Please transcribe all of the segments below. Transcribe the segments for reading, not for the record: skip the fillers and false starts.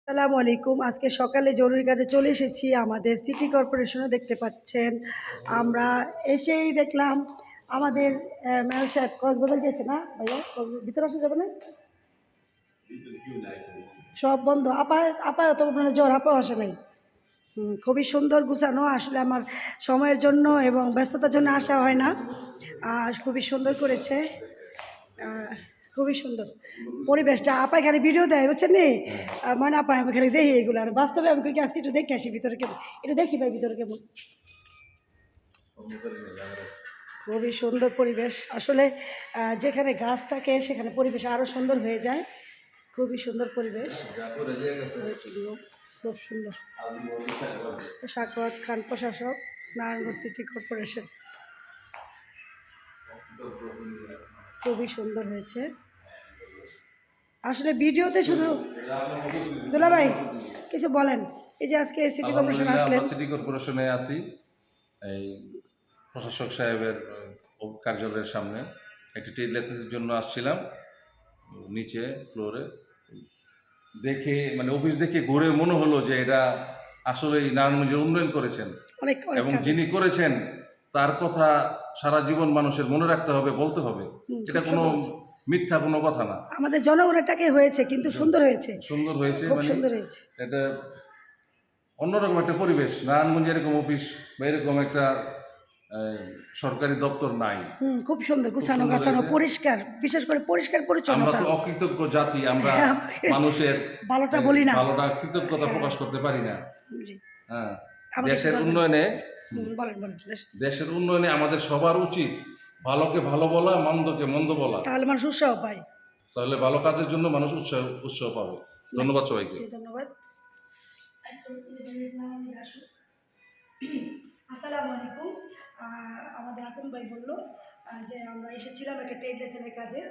আসসালামু আলাইকুম। আজকে সকালে জরুরি কাজে চলে এসেছি আমাদের সিটি কর্পোরেশনে। দেখতে পাচ্ছেন আমরা এসেই দেখলাম আমাদের মেয়র সাহেব কক্সবাজার গেছে না ভাইয়া? ভিতরে আসা যাবে না, সব বন্ধ। আপায় তো মানে জ্বর, আপাও আসে নাই। খুবই সুন্দর গুছানো। আসলে আমার সময়ের জন্য এবং ব্যস্ততার জন্য আসা হয় না। খুবই সুন্দর করেছে, খুবই সুন্দর পরিবেশটা। আপা খালি ভিডিও দেয়, বুঝছেন নি? মানে আপা আমি খালি দেখি এগুলো, আর বাস্তবে আমি কি আজকে একটু দেখে আসি ভিতরে কেমন, একটু দেখি ভাই ভিতরে কেমন। খুবই সুন্দর পরিবেশ আসলে। যেখানে গাছ থাকে সেখানে পরিবেশ আরও সুন্দর হয়ে যায়। খুবই সুন্দর পরিবেশ, খুব সুন্দর। সাখাওয়াত খান, প্রশাসক, নারায়ণগঞ্জ সিটি কর্পোরেশন। খুবই সুন্দর হয়েছে আসলে। ভিডিওতে শুধু দুলা ভাই কিছু বলেন, এই যে আজকে সিটি কর্পোরেশন আসলেন। সিটি কর্পোরেশনে আছি, এই প্রশাসক সাহেবের কার্যালয়ের সামনে একটি ট্রেড লাইসেন্সের জন্য আসছিলাম। নিচে ফ্লোরে দেখে মানে অফিস দেখে ঘুরে মনে হলো যে এটা আসলেই নারায়ণগঞ্জের উন্নয়ন করেছেন, এবং যিনি করেছেন তার কথা সারা জীবন মানুষের মনে রাখতে হবে, বলতে হবে। এটা কোনো মিথ্যা কোনো কথা না। আমাদের জনগণের টাকে হয়েছে, কিন্তু সুন্দর হয়েছে, সুন্দর হয়েছে, খুব মানে সুন্দর হয়েছে। এটা অন্যরকম একটা পরিবেশ। নারায়ণগঞ্জে এরকম অফিস বা এরকম একটা সরকারি দপ্তর নাই। খুব সুন্দর গুছানো গাছানো, পরিষ্কার, বিশেষ করে পরিষ্কার পরিচ্ছন্নতা। আমরা তো অকৃতজ্ঞ জাতি, আমরা মানুষের ভালোটা বলি না, ভালোটা কৃতজ্ঞতা প্রকাশ করতে পারি না। হ্যাঁ, দেশের উন্নয়নে দেশের উন্নয়নে আমাদের সবার উচিত ভালোকে ভালো বলা, মন্দকে মন্দ বলা। তাহলে মানুষ উৎসাহ পায়, তাহলে ভালো কাজের জন্য মানুষ উৎসাহ পাবে। ধন্যবাদ সবাইকে। ধন্যবাদ। আসসালামু আলাইকুম। আমাদের আকম ভাই বললো যে আমরা এসেছিলাম একটা ট্রেড লাইসেন্সের কাজে।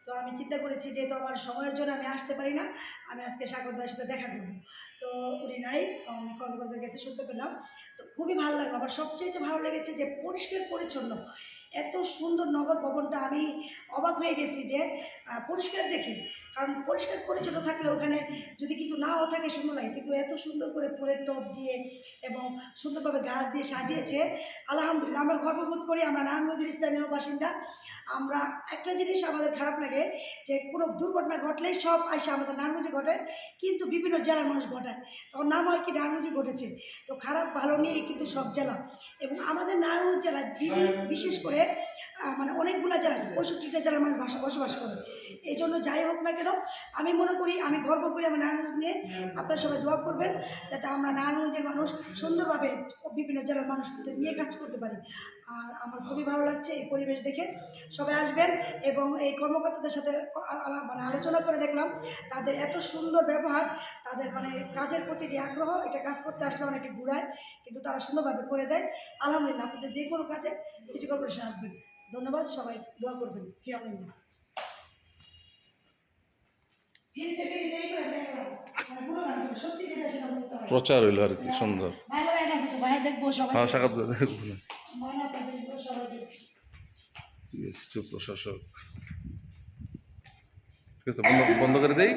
তো আমি চিন্তা করেছি যেহেতু আমার সময়ের জন্য আমি আসতে পারি না, আমি আজকে সাগর ভাইয়ের সাথে দেখা করবো। তো উনি নাই, আমি কক্সবাজার গেছে শুনতে পেলাম। তো খুবই ভালো লাগলো। আমার সবচেয়ে ভালো লেগেছে যে পরিষ্কার পরিচ্ছন্ন, এত সুন্দর নগর ভবনটা। আমি অবাক হয়ে গেছি যে পরিষ্কার দেখে, কারণ পরিষ্কার পরিচ্ছন্ন থাকলে ওখানে যদি কিছু নাও থাকে সুন্দর লাগে, কিন্তু এত সুন্দর করে ফুলের টব দিয়ে এবং সুন্দরভাবে গাছ দিয়ে সাজিয়েছে। আলহামদুলিল্লাহ, আমরা গর্ববোধ করি, আমরা নারায়ণগঞ্জের স্থানীয় বাসিন্দা। আমরা একটা জিনিস আমাদের খারাপ লাগে যে কোনো দুর্ঘটনা ঘটলেই সব আইসা আমাদের নারায়ণগঞ্জে ঘটে, কিন্তু বিভিন্ন জেলার মানুষ ঘটায়, তখন নাম হয় কি নারায়ণগঞ্জে ঘটেছে। তো খারাপ ভালো নিয়ে কিন্তু সব জেলা, এবং আমাদের নারায়ণগঞ্জ জেলায় বিশেষ করে মানে অনেকগুলো জেলায় 65টা জেলার মানুষ বসবাস করে। এই জন্য যাই হোক না কেন, আমি মনে করি, আমি গর্ব করি আমার নারায়ণগঞ্জ নিয়ে। আপনারা সবাই দোয়া করবেন যাতে আমরা নারায়ণগঞ্জের মানুষ সুন্দরভাবে বিভিন্ন জেলার মানুষদের নিয়ে কাজ করতে পারি। আর আমার খুবই ভালো লাগছে এই পরিবেশ দেখে। সবাই আসবেন, এবং এই কর্মকর্তাদের সাথে মানে আলোচনা করে দেখলাম তাদের এত সুন্দর ব্যবহার, তাদের মানে কাজের প্রতি যে আগ্রহ, এটা কাজ করতে আসলে অনেকে ঘুরায়, কিন্তু তারা সুন্দরভাবে করে দেয়। আলহামদুলিল্লাহ, আপনাদের যে কোনো কাজে সিটি কর্পোরেশন আসবেন। ধন্যবাদ, সবাই দোয়া করবেন। ফিয়ামিল্লাহ। প্রচার হইল আর কি, সুন্দর। প্রশাসক ঠিক আছে, বন্ধ করে দেই।